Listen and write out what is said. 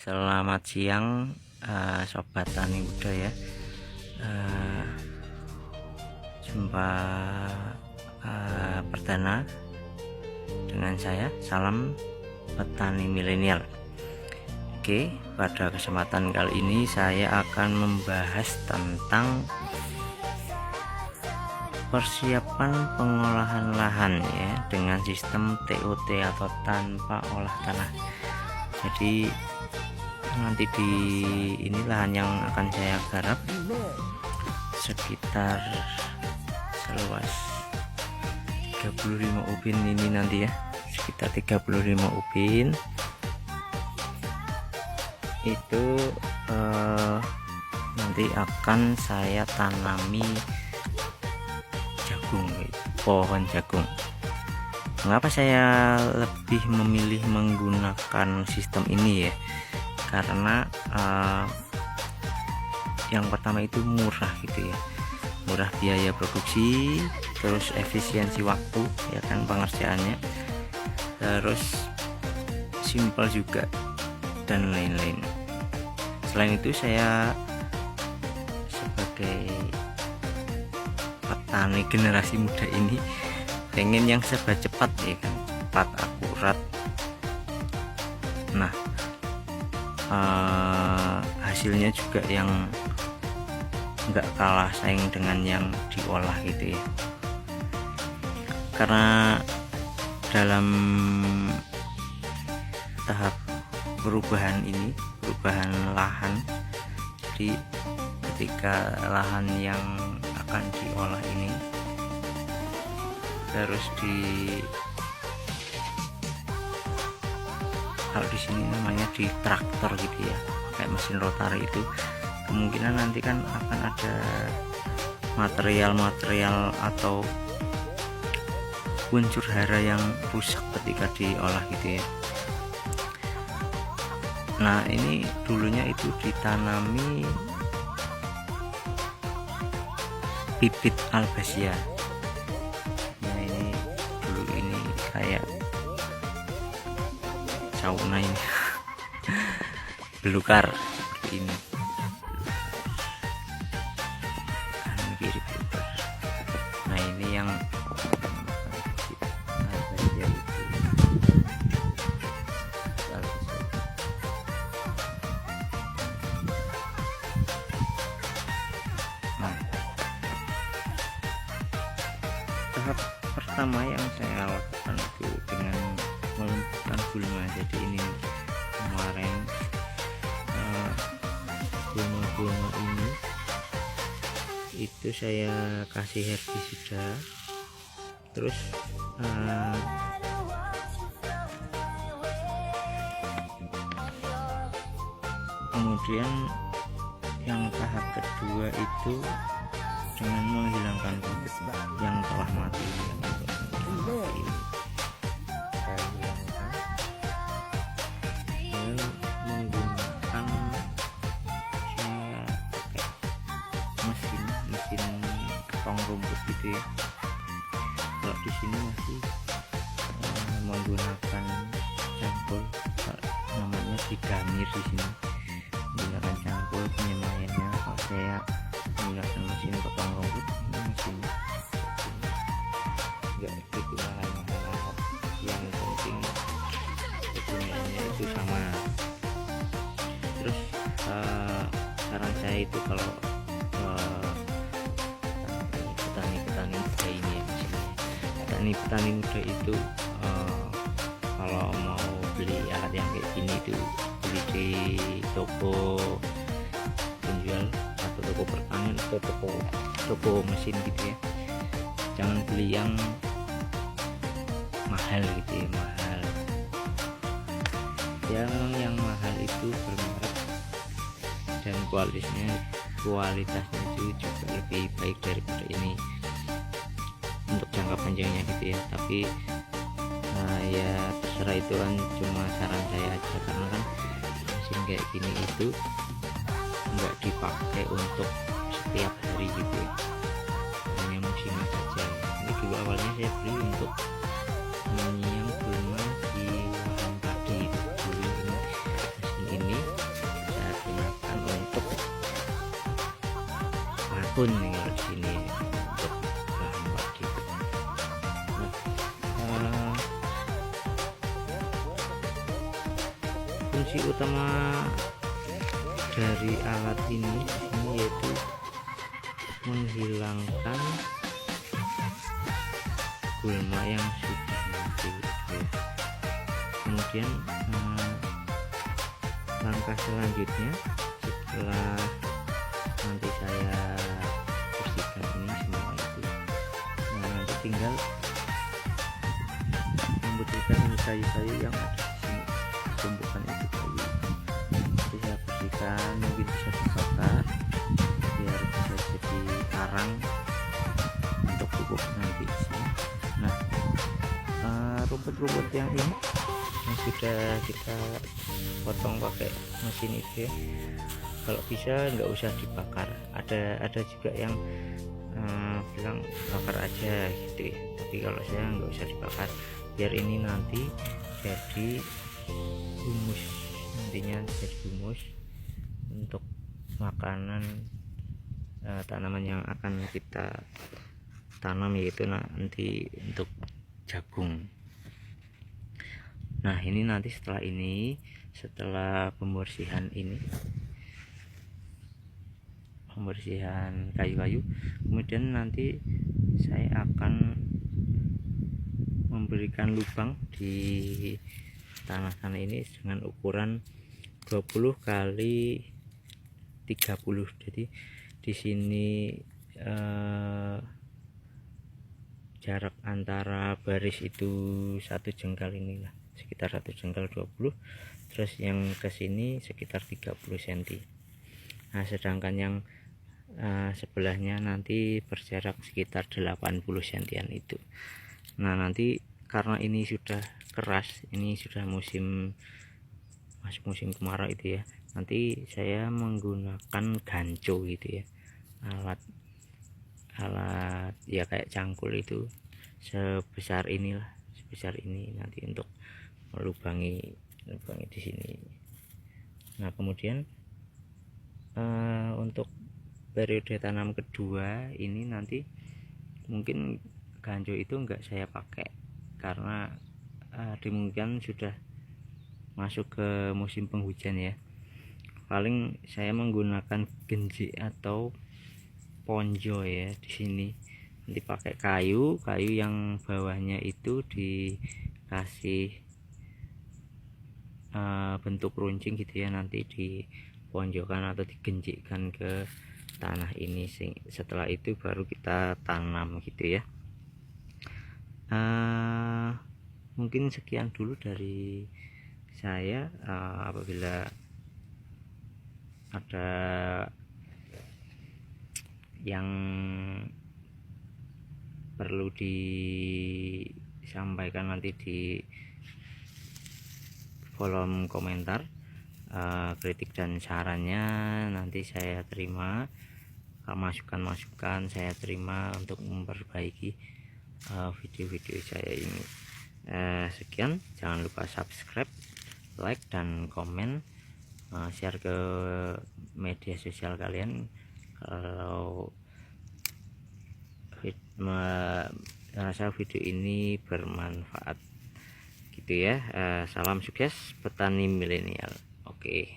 Selamat siang, sobat tani muda ya. Jumpa perdana dengan saya, salam petani milenial. Oke, pada kesempatan kali ini saya akan membahas tentang persiapan pengolahan lahan ya dengan sistem TOT atau tanpa olah tanah. Jadi nanti di ini lahan yang akan saya garap sekitar seluas 35 ubin ini nanti ya, sekitar 35 ubin itu nanti akan saya tanami jagung, pohon jagung. Mengapa saya lebih memilih menggunakan sistem ini ya? Karena yang pertama itu murah gitu ya, murah biaya produksi, terus efisiensi waktu ya kan pengerjaannya, terus simpel juga dan lain-lain. Selain itu saya sebagai petani generasi muda ini pengen yang serba cepat ya kan, cepat, akurat. Nah, hasilnya juga yang enggak kalah saing dengan yang diolah gitu ya. Karena dalam tahap perubahan ini, perubahan lahan, jadi ketika lahan yang akan diolah ini terus kalau di sini namanya di traktor gitu ya, pakai mesin rotari, itu kemungkinan nanti kan akan ada material-material atau unsur hara yang rusak ketika diolah gitu ya. Nah, ini dulunya itu ditanami bibit albasia. Nah, ini dulu ini kayak sauna ini belukar seperti ini, kanan kiri belukar. Nah, ini yang tahap pertama yang saya lakukan itu dengan melumpuhkan gulma. Jadi ini kemarin gulma ini itu saya kasih herbisida, terus kemudian yang tahap kedua itu dengan menghilangkan bibit yang telah mati ini. Menggunakan mesin potong rumput gitu ya. Kalau di sini masih menggunakan cangkul, namanya digamir di sini, menggunakan cangkul penyemaiannya. Kalau saya menggunakan mesin potong rumput, ini mesin enggak gitu mahal-mahal, yang penting kegunaannya itu sama. Terus saran saya itu kalau petani-petani muda ini ya, petani muda itu kalau mau beli alat yang kayak gini itu beli di toko penjual atau toko pertanian atau toko mesin gitu ya. Jangan beli yang mahal gitu ya, mahal ya. Memang yang mahal itu bermerek dan kualitasnya itu juga lebih baik daripada ini untuk jangka panjangnya gitu ya. Tapi ya terserah, itu kan cuma saran saya aja, karena kan mesin kayak gini itu enggak dipakai untuk setiap hari gitu ya, hanya musiman saja. Ini dulu awalnya saya beli untuk menyiang gulma di lahan padi. Dulu ini mesin ini pun nih kalau di sini untuk lahan padi. Nah, fungsi utama dari alat ini yaitu menghilangkan gulma yang sudah mati gitu ya. Kemudian langkah selanjutnya setelah nanti saya bersihkan ini semua itu, nanti tinggal membersihkan kayu-kayu yang ada di sini, tumpukan itu kayu. Nanti saya bersihkan, mungkin bisa dibakar biar bisa jadi karang untuk pupuk nanti di sini. Nah, rumput-rumput yang ini yang sudah kita potong pakai mesin itu ya, kalau bisa nggak usah dibakar. Ada juga yang bilang bakar aja gitu ya, tapi kalau saya nggak usah dibakar biar ini nanti jadi humus, nantinya jadi humus untuk makanan tanaman yang akan kita tanam, yaitu nanti untuk jagung. Nah, ini nanti setelah pembersihan kayu-kayu, kemudian nanti saya akan memberikan lubang di tanah ini dengan ukuran 20 kali 30. Jadi di sini jarak antara baris itu 1 jengkal, inilah sekitar 1 jengkal 20, terus yang ke sini sekitar 30 cm. Nah, sedangkan yang sebelahnya nanti berjarak sekitar 80 cm itu. Nah, nanti karena ini sudah keras, ini sudah masuk musim kemarau itu ya, nanti saya menggunakan ganco gitu ya, alat ya kayak cangkul itu sebesar ini nanti untuk melubangi di sini. Nah, kemudian untuk periode tanam kedua ini nanti mungkin ganco itu enggak saya pakai karena dimungkinkan sudah masuk ke musim penghujan ya. Paling saya menggunakan genji atau ponjo ya di sini. Nanti pakai kayu yang bawahnya itu dikasih bentuk runcing gitu ya, nanti diponjokan atau digenjikkan ke tanah ini. Setelah itu baru kita tanam gitu ya. Mungkin sekian dulu dari saya. Apabila ada yang perlu disampaikan nanti di kolom komentar, kritik dan sarannya nanti saya terima, masukan saya terima untuk memperbaiki video-video saya ini. Sekian, jangan lupa subscribe, like dan komen, share ke media sosial kalian kalau merasa video ini bermanfaat gitu ya. Salam sukses petani milenial. Oke.